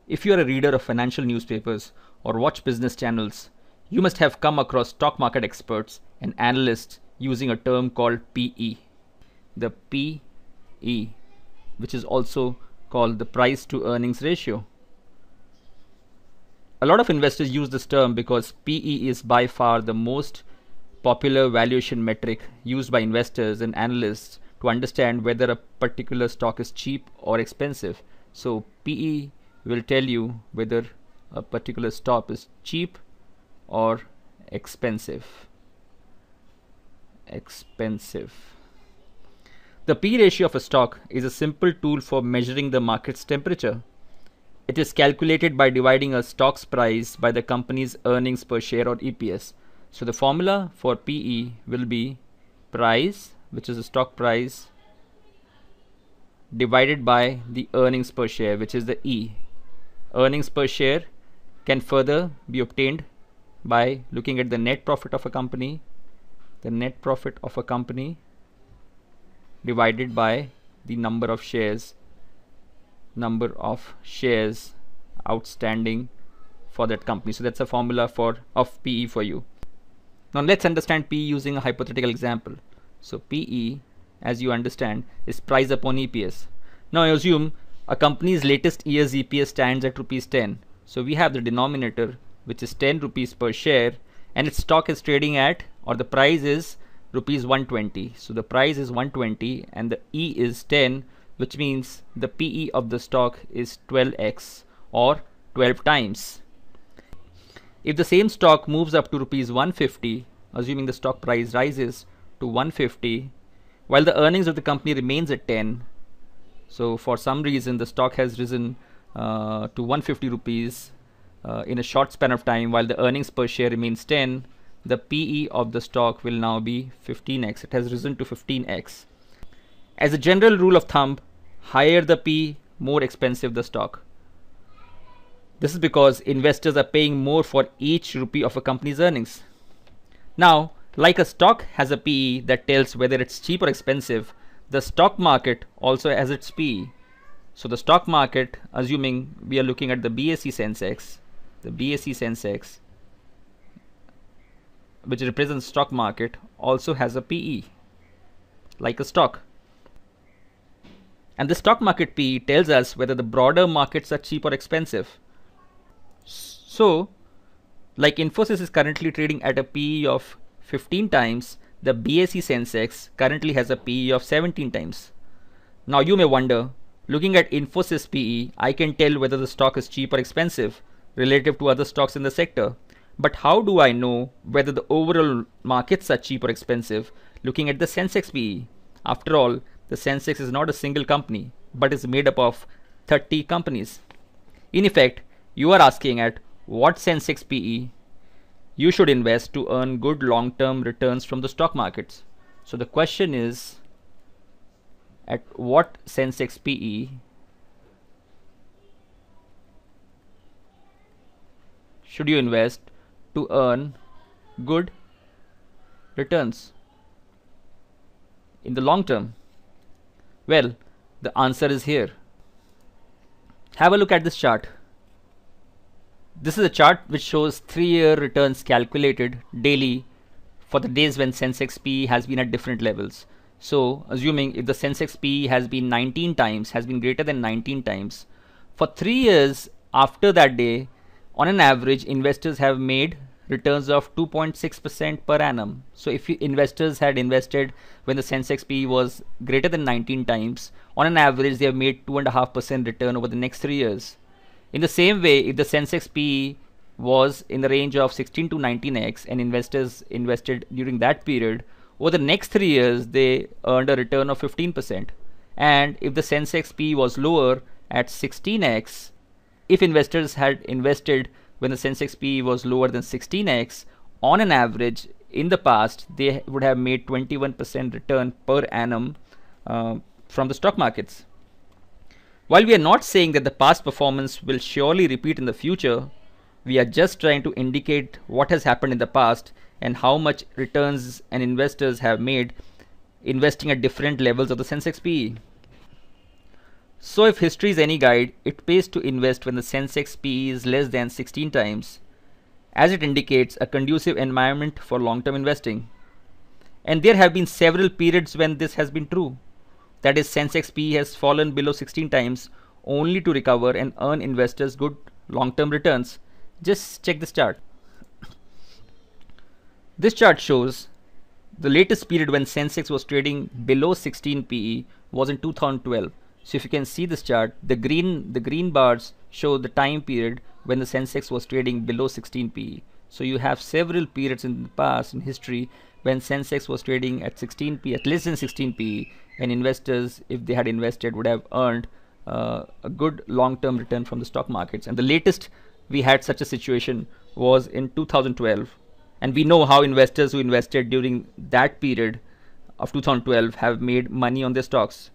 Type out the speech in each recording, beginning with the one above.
If you are a reader of financial newspapers or watch business channels, you must have come across stock market experts and analysts using a term called PE. The PE, which is also called the price to earnings ratio. A lot of investors use this term because PE is by far the most popular valuation metric used by investors and analysts to understand whether a particular stock is cheap or expensive. So PE will tell you whether a particular stock is cheap or expensive. The P ratio of a stock is a simple tool for measuring the market's temperature. It is calculated by dividing a stock's price by the company's earnings per share or EPS. So the formula for PE will be price, which is the stock price, divided by the earnings per share, which is the E. Earnings per share can further be obtained by looking at the net profit of a company, divided by the number of shares outstanding for that company. So that's a formula of PE for you. Now let's understand PE using a hypothetical example. So PE, as you understand, is price upon EPS. Now I assume a company's latest year's EPS stands at rupees 10. So we have the denominator, which is 10 rupees per share, and its stock is trading at, or the price is rupees 120. So the price is 120 and the E is 10, which means the PE of the stock is 12x or 12 times. If the same stock moves up to rupees 150, assuming the stock price rises to 150, while the earnings of the company remains at 10, so for some reason the stock has risen to 150 rupees in a short span of time, while the earnings per share remains 10, the PE of the stock will now be 15x. It has risen to 15x. As a general rule of thumb, higher the P, more expensive the stock. This is because investors are paying more for each rupee of a company's earnings. Now, like a stock has a PE that tells whether it's cheap or expensive, the stock market also has its PE. So the stock market, assuming we are looking at the BSE Sensex, which represents stock market, also has a PE like a stock. And the stock market PE tells us whether the broader markets are cheap or expensive. So, like Infosys is currently trading at a PE of 15 times, the BSE Sensex currently has a PE of 17 times. Now you may wonder, looking at Infosys PE, I can tell whether the stock is cheap or expensive relative to other stocks in the sector. But how do I know whether the overall markets are cheap or expensive looking at the Sensex PE? After all, the Sensex is not a single company, but is made up of 30 companies. In effect, you are asking at what Sensex PE you should invest to earn good long-term returns from the stock markets. So the question is, at what Sensex PE should you invest to earn good returns in the long term? Well, the answer is here. Have a look at this chart. This is a chart which shows 3-year returns calculated daily for the days when Sensex PE has been at different levels. So assuming if the Sensex PE has been 19 times, has been greater than 19 times, for 3 years after that day, on an average, investors have made returns of 2.6% per annum. So if investors had invested when the Sensex PE was greater than 19 times, on an average they have made 2.5% return over the next 3 years. In the same way, if the Sensex PE was in the range of 16 to 19x and investors invested during that period, over the next 3 years they earned a return of 15%. And if the Sensex PE was lower at 16x, if investors had invested when the Sensex PE was lower than 16x, on an average in the past they would have made 21% return per annum from the stock markets. While we are not saying that the past performance will surely repeat in the future, we are just trying to indicate what has happened in the past and how much returns and investors have made investing at different levels of the Sensex PE. So if history is any guide, it pays to invest when the Sensex PE is less than 16 times, as it indicates a conducive environment for long-term investing. And there have been several periods when this has been true. That is, Sensex PE has fallen below 16 times only to recover and earn investors good long-term returns. Just check this chart. This chart shows the latest period when Sensex was trading below 16 PE was in 2012. So if you can see this chart, the green bars show the time period when the Sensex was trading below 16 PE. So you have several periods in the past in history when Sensex was trading at 16 PE, at less than 16 PE, and investors, if they had invested, would have earned a good long-term return from the stock markets. And the latest we had such a situation was in 2012. And we know how investors who invested during that period of 2012 have made money on their stocks.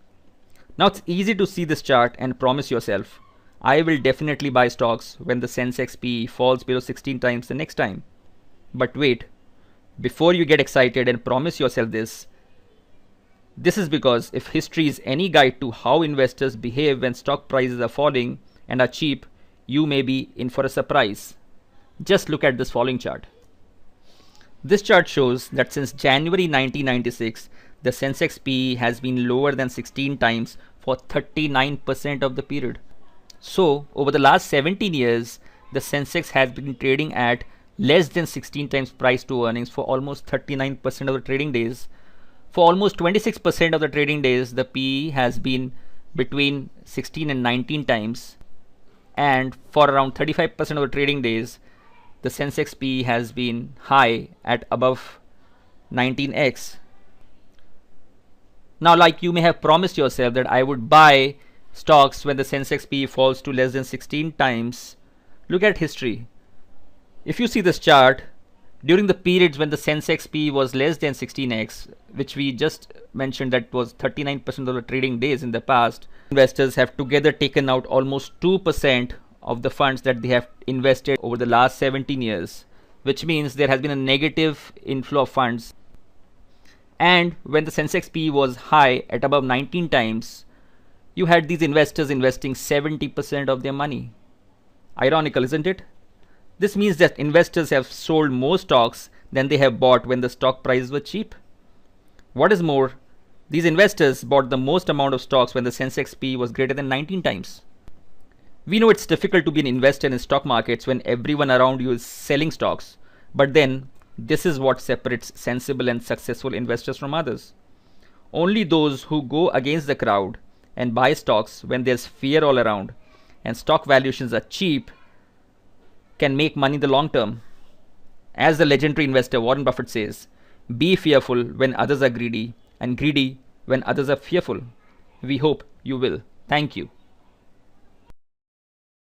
Now it's easy to see this chart and promise yourself, I will definitely buy stocks when the Sensex PE falls below 16 times the next time. But wait, before you get excited and promise yourself this is because if history is any guide to how investors behave when stock prices are falling and are cheap, you may be in for a surprise. Just look at this following chart. This chart shows that since January 1996, the Sensex PE has been lower than 16 times for 39% of the period. So, over the last 17 years, the Sensex has been trading at less than 16 times price to earnings for almost 39% of the trading days. For almost 26% of the trading days, the PE has been between 16 and 19 times. And for around 35% of the trading days, the Sensex PE has been high at above 19x. Now, like you may have promised yourself that I would buy stocks when the Sensex PE falls to less than 16 times, look at history. If you see this chart, during the periods when the Sensex PE was less than 16x, which we just mentioned that was 39% of the trading days in the past, investors have together taken out almost 2% of the funds that they have invested over the last 17 years, which means there has been a negative inflow of funds. And when the Sensex PE was high at above 19 times, you had these investors investing 70% of their money. Ironical, isn't it? This means that investors have sold more stocks than they have bought when the stock prices were cheap. What is more, these investors bought the most amount of stocks when the Sensex PE was greater than 19 times. We know it's difficult to be an investor in stock markets when everyone around you is selling stocks, but then this is what separates sensible and successful investors from others. Only those who go against the crowd and buy stocks when there's fear all around and stock valuations are cheap can make money in the long term. As the legendary investor Warren Buffett says, be fearful when others are greedy and greedy when others are fearful. We hope you will. Thank you.